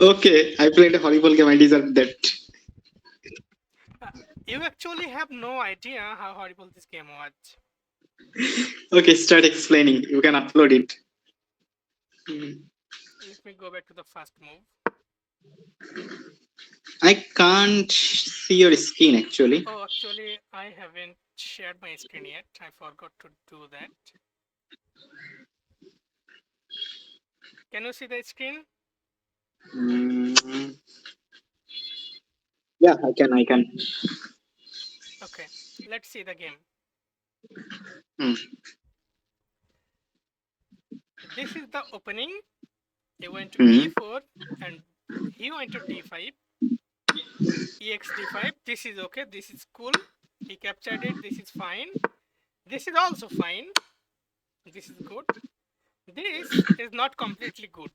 Okay, I played a horrible game. I deserve that. Uh, you actually have no idea how horrible this game was. Okay, start explaining. You can upload it. Hmm. Let me go back to the first move. I can't see your screen actually. Oh, actually, I haven't shared my screen yet. I forgot to do that. Can you see the screen? Mm, yeah, I can. I can. Okay, let's see the game. Hmm. This is the opening. He went to Hmm. e4 and he went to d5, ex d5. This is okay. This is cool. He captured it. This is fine. This is also fine. This is good. This is not completely good.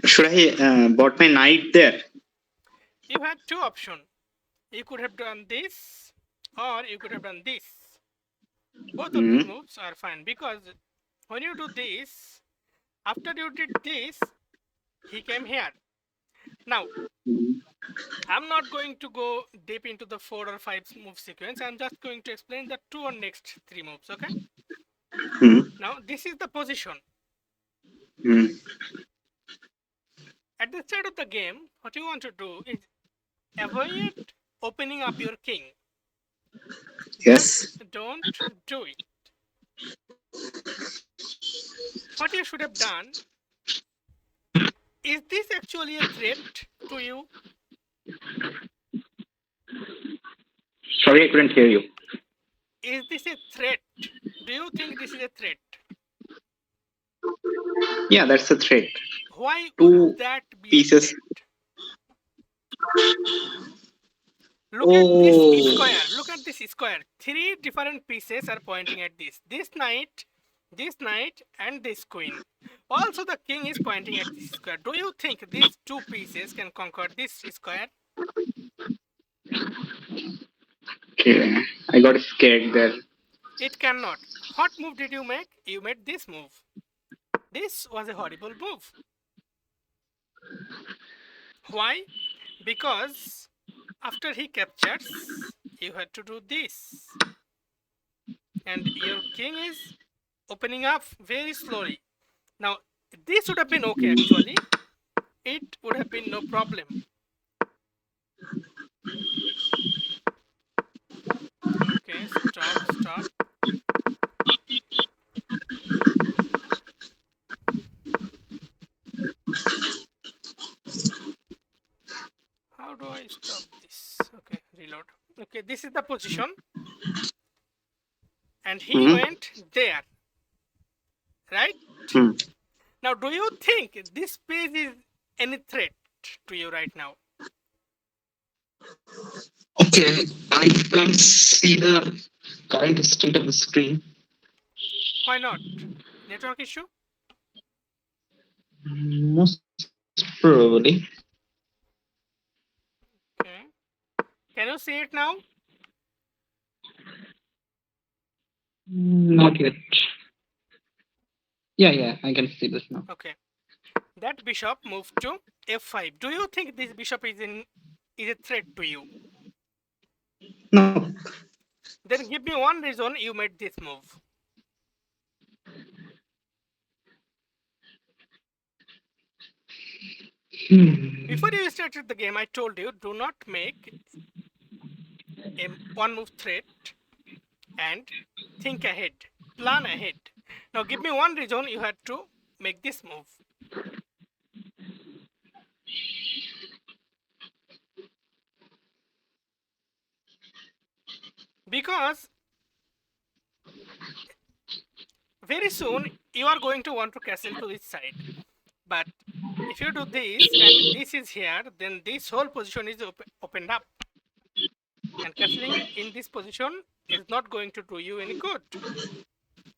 Should I bought my knight there? You had two options. You could have done this or you could have done this. Both of Hmm. these moves are fine because when you do this, after you did this, he came here. Now, I'm not going to go deep into the 4 or 5 move sequence. I'm just going to explain the 2 or next 3 moves, okay? Hmm. Now, this is the position. Hmm. At the start of the game, what you want to do is avoid opening up your king. Just Yes. don't do it. What you should have done is this actually a threat to you? Sorry, I couldn't hear you. Is this a threat? Do you think this is a threat? Yeah, that's a threat. Why would Two that be a pieces. threat? Look at this Oh, square. Look at this square. 3 different pieces are pointing at this. This knight, and this queen. Also, the king is pointing at this square. Do you think these 2 pieces can conquer this square? okay. I got scared there. It cannot. What move did you make? You made this move. This was a horrible move. Why? Because after he captures, you had to do this. And your king is opening up very slowly. Now, this would have been okay actually. It would have been no problem. Okay, stop, stop. How do I stop this? Okay, reload. Okay, this is the position. And he Hmm. went there, right? Hmm. Now, do you think this page is any threat to you right now? Okay, I can see the current state of the screen. Why not? Network issue? Most probably. Okay. Can you see it now? Not yet. Yeah, yeah, I can see this now. Okay. That bishop moved to f5. Do you think this bishop is a threat to you? No. Then give me one reason you made this move. Before Hmm. you started the game, I told you do not make a one move threat and think ahead, plan ahead. Now give me one reason you had to make this move. Because very soon you are going to want to castle to this side. But if you do this and this is here, then this whole position is opened up. And castling in this position is not going to do you any good.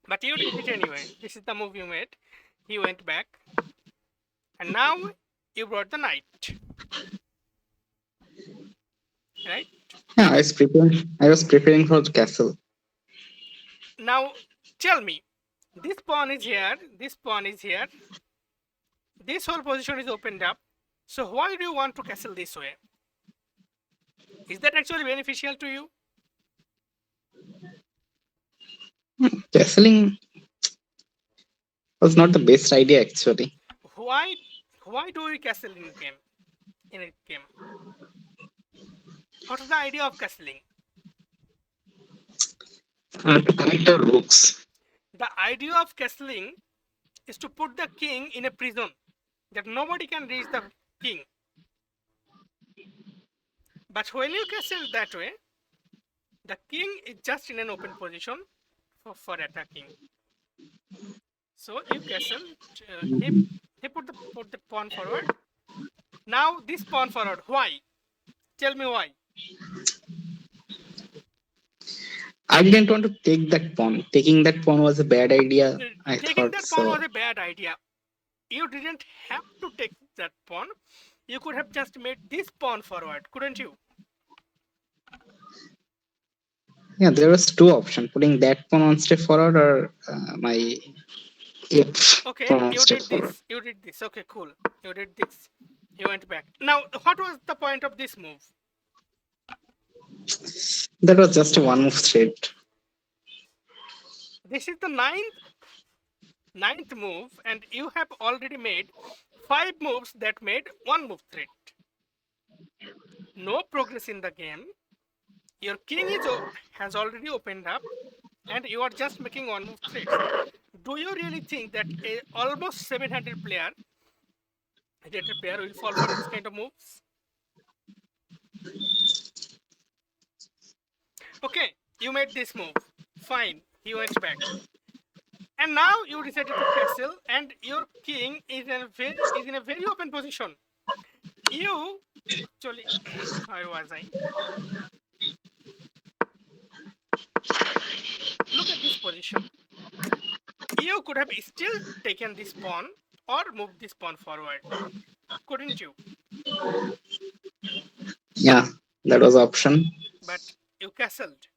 But you did it anyway. This is the move you made. He went back. And now you brought the knight. Right? Yeah, I was preparing for the castle. Now tell me, this pawn is here, this pawn is here, This whole position is opened up. So why do you want to castle this way? Is that actually beneficial to you? Castling was not the best idea actually. Why why do we castle in game? In a game? What is the idea of castling? To connect the rooks. The idea of castling is to put the king in a prison that nobody can reach the king. But when you castle that way, the king is just in an open position for attacking. So you castle. He Mhm. put the pawn forward. Now this pawn forward. Why? Tell me why. I didn't want to take that pawn. Taking that pawn was a bad idea. I Taking thought that pawn so. was a bad idea. You didn't have to take that pawn. You could have just made this pawn forward, couldn't you? Yeah, there was two options: putting that pawn one step forward or my if Okay, pawn one you step did forward. this. You did this. Okay, cool. You did this. You went back. Now, what was the point of this move? That was just a one move threat. This is the ninth move, and you have already made 5 moves that made 1 move threat. No progress in the game. Your king has already opened up, and you are just making 1 move threats. Do you really think that a almost 700 rated player will fall for this kind of moves? Okay, you made this move. Fine, he went back. And now you decided to castle, and your king is in a very open position. You actually, where was I? Look at this position. You could have still taken this pawn or moved this pawn forward, couldn't you? Yeah, that was option. But you castled.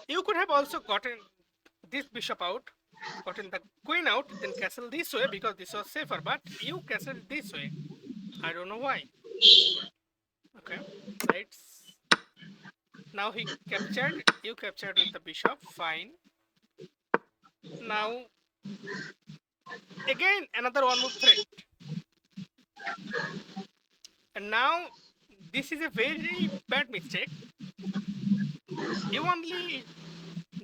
You could have also gotten this bishop out, gotten the queen out, then castle this way because this was safer. But you castled this way. I don't know why. Okay, let's. Now he captured. You captured with the bishop. Fine. Now again another 1 move threat. And now this is a very bad mistake. You only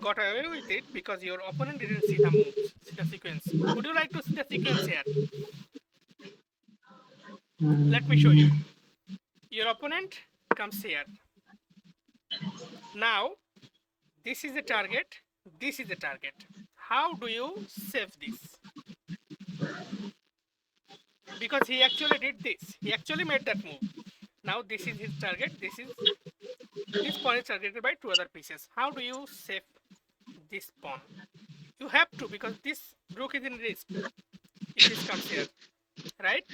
got away with it because your opponent didn't see the moves, see the sequence. Would you like to see the sequence here? Let me show you. Your opponent comes here. Now, this is the target, this is the target. How do you save this? Because he actually did this. He actually made that move. Now this is his target. This pawn is targeted by 2 other pieces. How do you save this pawn? You have to because this rook is in risk if this comes here, right?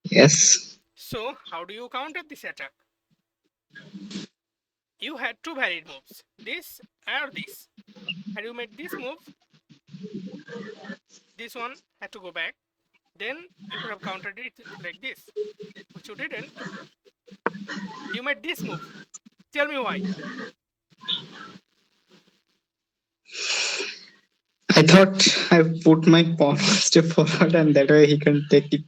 Yes. So how do you counter this attack? You had 2 valid moves, this or this. Had you made this move, this one had to go back. Then you could have countered it like this, which you didn't. You made this move. Tell me why. I thought I put my pawn one step forward and that way he can take it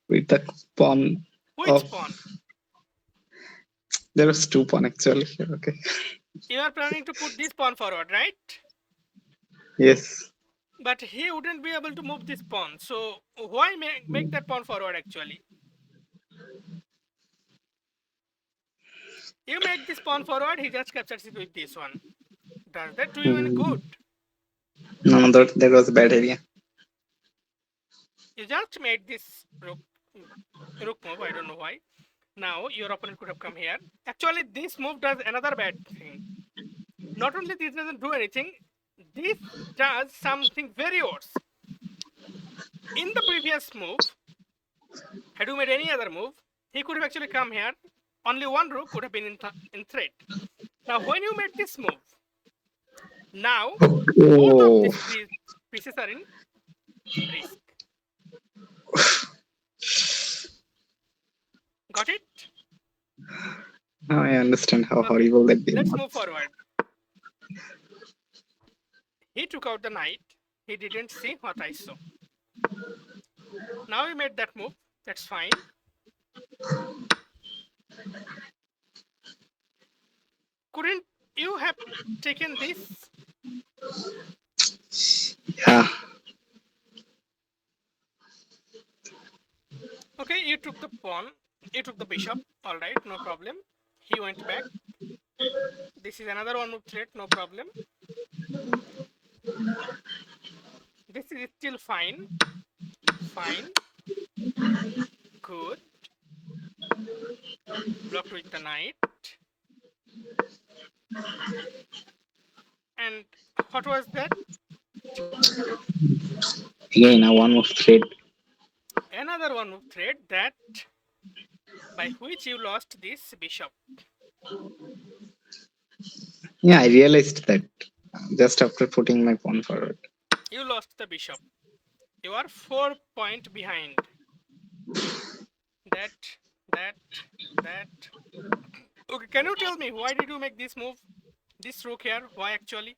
with the pawn Which of. pawn? There was two pawn actually. Okay. You are planning to put this pawn forward, right? Yes. But he wouldn't be able to move this pawn. So why make that pawn forward actually? You make this pawn forward, he just captures it with this one. Does that do you any Mm. good? No, that was a bad idea. You just made this rook move, I don't know why. Now your opponent could have come here. Actually, this move does another bad thing. Not only this doesn't do anything, this does something very worse. In the previous move, had you made any other move, he could have actually come here. Only one rook could have been in threat. Now, when you made this move, now both of Oh, these pieces are in Risk. Got it? Now I understand how Okay. horrible that game Let's was. move forward. He took out the knight. He didn't see what I saw. Now he made that move. That's fine. Couldn't you have taken this? Yeah, Okay, you took the pawn. You took the bishop. All right, no problem. He went back. This is another one move threat. No problem. This is still fine. Fine. Good. Blocked with the knight. And what was that? again a one of thread. Another one move threat that by which you lost this bishop. Yeah, I realized that just after putting my pawn forward. You lost the bishop. You are 4 point behind. That, that, that. Okay, can you tell me why did you make this move? This rook here? Why actually?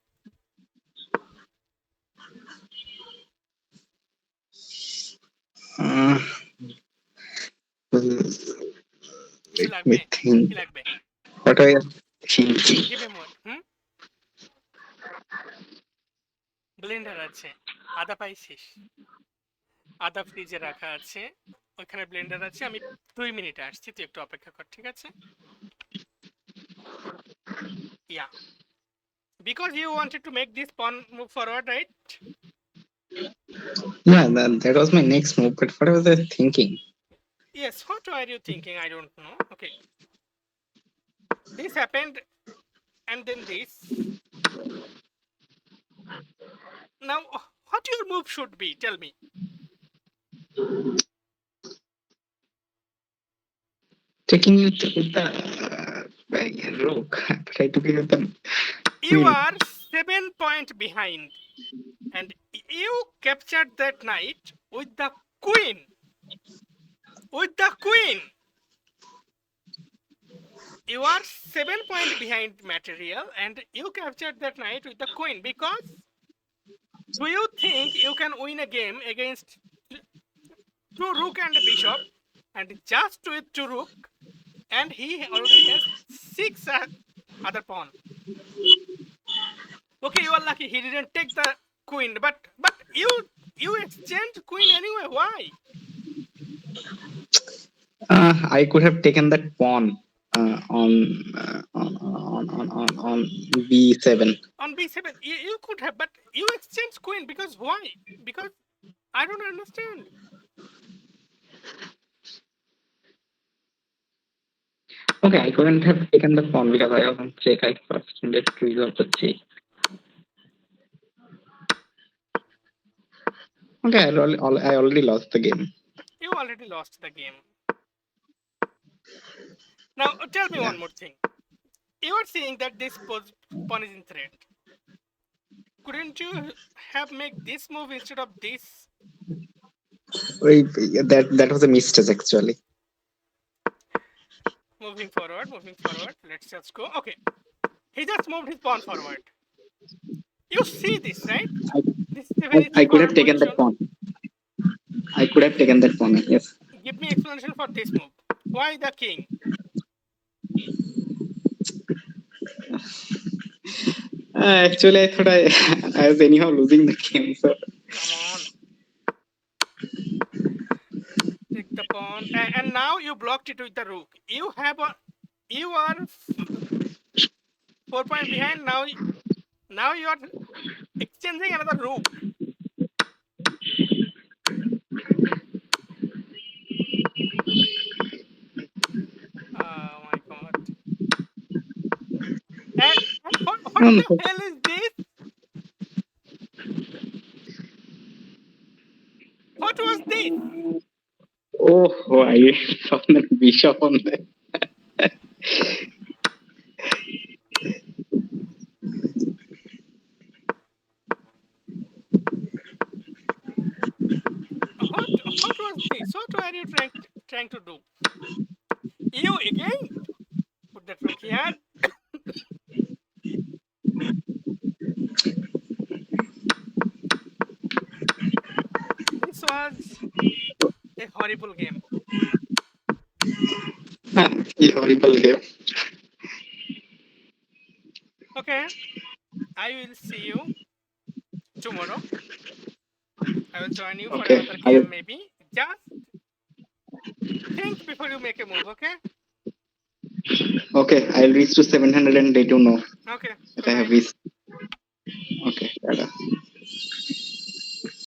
Uh, কিছু let me লাগবে? কি think. লাগবে? What are you thinking? Give me more. Blender আছে। আদা পাইছিস? আদা ফ্রিজে রাখা আছে। ওইখানে ব্লেন্ডার আছে। আমি 2 মিনিটে আসছি। তুই একটু অপেক্ষা কর, ঠিক আছে? Yeah. Because you wanted to make this pawn move forward, right? Yeah, that was my next move. But what was I thinking? Yes. What were you thinking? I don't know. Okay. This happened, and then this. Now, what your move should be? Tell me. Taking it with the rook, but I took it with the You queen. are 7 point behind, and you captured that knight with the queen. With the queen. You are 7 point behind material, and you captured that knight with the queen. Because do you think you can win a game against two rook and a bishop, and just with two rook, and he already has six other pawn? Okay, you are lucky he didn't take the queen, but you exchanged queen anyway. Why? I could have taken that pawn on b7. On b7, you could have, but you exchanged queen because why? Because I don't understand. Okay, I couldn't have taken the pawn because I was on check. I first needed to resolve the check. Okay, I already lost the game. You already lost the game. Now tell me Yeah. one more thing. You are saying that this pawn is in threat. Couldn't you have made this move instead of this? Wait, that was a mistake actually. Moving forward, moving forward. Let's just go. Okay. He just moved his pawn forward. You see this, right? I, This is a very I could have straightforward taken that position. pawn. I could have taken that pawn. Yes. Give me explanation for this move. Why the king? Actually, I thought I was anyhow losing the game. So Come on. Take the pawn. And now you blocked it with the rook. You are 4 point behind. Now you are exchanging another rook. Oh my god. And what um, the hell is this? What was this? oh, I saw the bishop on there. this. What were you trying to do? You again put that rook here. This was a horrible game. Yeah, horrible game. Okay, I will see you tomorrow. I will join you for Okay, another I will. game maybe. Just think before you make a move, okay? Okay, I'll reach to 700 and let you know Okay, that I have goodbye. reached. Okay, Tada.